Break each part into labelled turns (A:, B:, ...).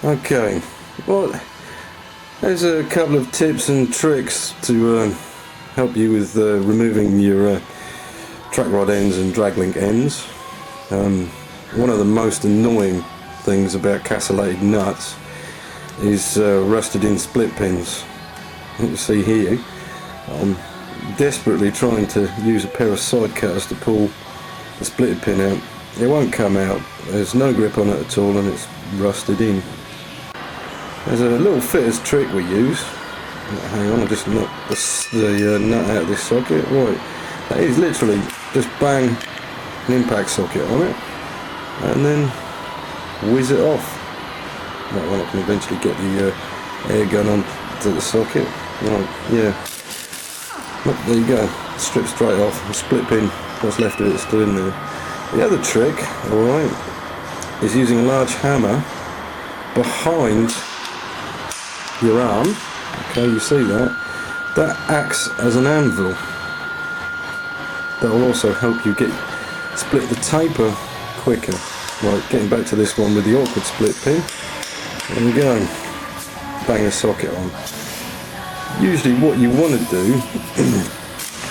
A: Okay, well, there's a couple of tips and tricks to help you with removing your track rod ends and drag link ends. One of the most annoying things about castellated nuts is rusted in split pins. You can see here, I'm desperately trying to use a pair of side cutters to pull the splitted pin out. It won't come out, there's no grip on it at all and it's rusted in. There's a little fitter's trick we use. Hang on, I just knocked the nut out of this socket. Right, that is literally just bang an impact socket on it and then whiz it off. That one I can eventually get the air gun onto the socket. Right, yeah. Oh, there you go, strip straight off. The split pin, what's left of it is still in there. The other trick, alright, is using a large hammer behind your arm. Okay, you see that? That acts as an anvil. That will also help you split the taper quicker. Right, getting back to this one with the awkward split pin. There we go. Bang the socket on. Usually what you want to do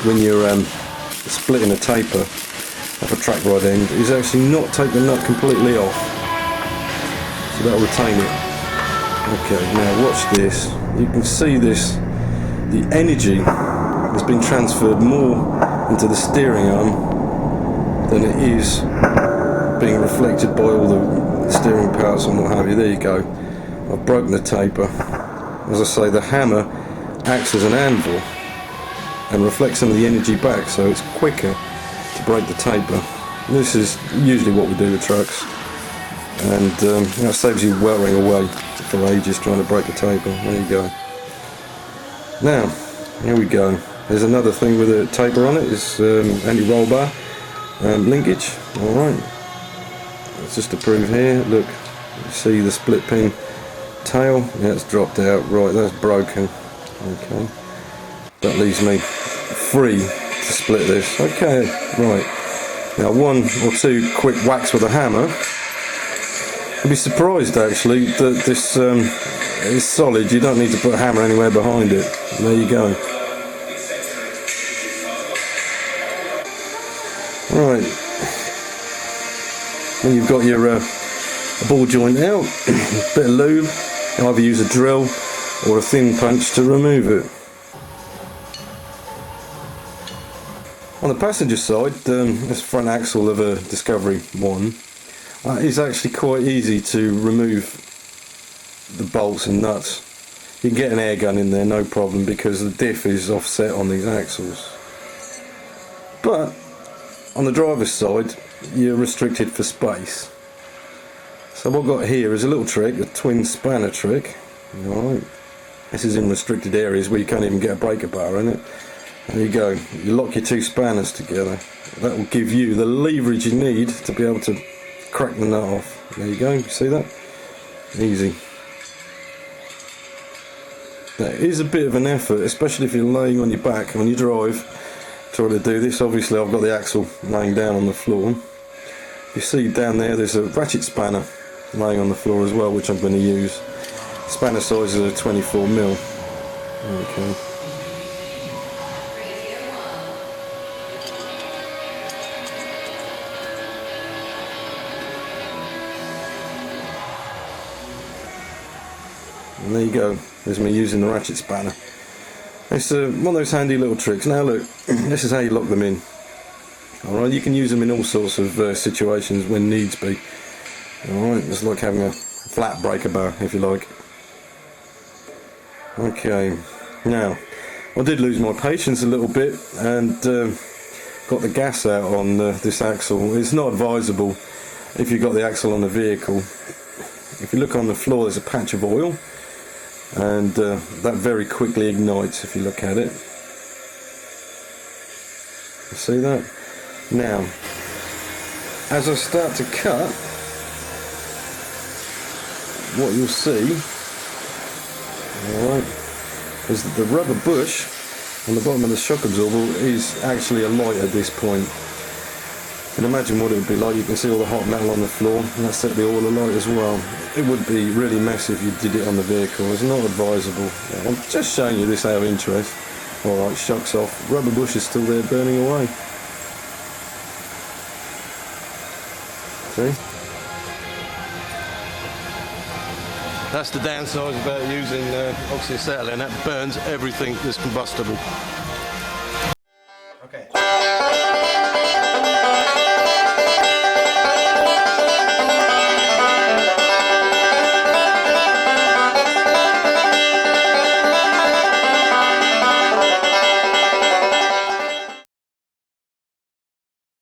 A: when you're splitting a taper off a track rod end is actually not take the nut completely off. So that'll retain it. Okay, now watch this. You can see this, the energy has been transferred more into the steering arm than it is being reflected by all the steering parts and what have you. There you go. I've broken the taper. As I say, the hammer acts as an anvil and reflects some of the energy back, so it's quicker to break the taper. This is usually what we do with trucks, and that saves you weltering away for ages trying to break a taper. There you go. Now, here we go. There's another thing with a taper on it, is anti-roll bar linkage. Alright, it's just to prove here, look, you see the split pin tail, yeah, it's dropped out, right, that's broken. Okay, that leaves me free to split this. Okay, right, now one or two quick whacks with a hammer. I'd be surprised actually that this is solid. You don't need to put a hammer anywhere behind it. There you go. Right, when you've got your ball joint out, bit of lube, either use a drill or a thin punch to remove it. On the passenger side, this front axle of a Discovery 1 is actually quite easy to remove the bolts and nuts. You can get an air gun in there, no problem, because the diff is offset on these axles. But on the driver's side, you're restricted for space. So what I've got here is a little trick, a twin spanner trick. Alright, this is in restricted areas where you can't even get a breaker bar in it. There you go, you lock your two spanners together. That will give you the leverage you need to be able to crack the nut off. There you go, see that? Easy. That is a bit of an effort, especially if you're laying on your back when you drive trying to do this. Obviously I've got the axle laying down on the floor. You see down there's a ratchet spanner laying on the floor as well, which I'm going to use. Spanner size is a 24mm. Okay. And there you go, there's me using the ratchet spanner. It's one of those handy little tricks. Now look, this is how you lock them in. Alright, you can use them in all sorts of situations when needs be. Alright, it's like having a flat breaker bar, if you like. Okay, now, I did lose my patience a little bit and got the gas out on this axle. It's not advisable if you've got the axle on the vehicle. If you look on the floor, there's a patch of oil, and that very quickly ignites if you look at it. You see that? Now, as I start to cut, what you'll see, alright, is that the rubber bush on the bottom of the shock absorber is actually a light at this point. can imagine what it would be like. You can see all the hot metal on the floor, and that's set the oil alight as well. It would be really messy if you did it on the vehicle. It's not advisable. I'm just showing you this out of interest. Alright, shucks off. Rubber bush is still there burning away. See? That's the downside about using oxyacetylene. That burns everything that's combustible.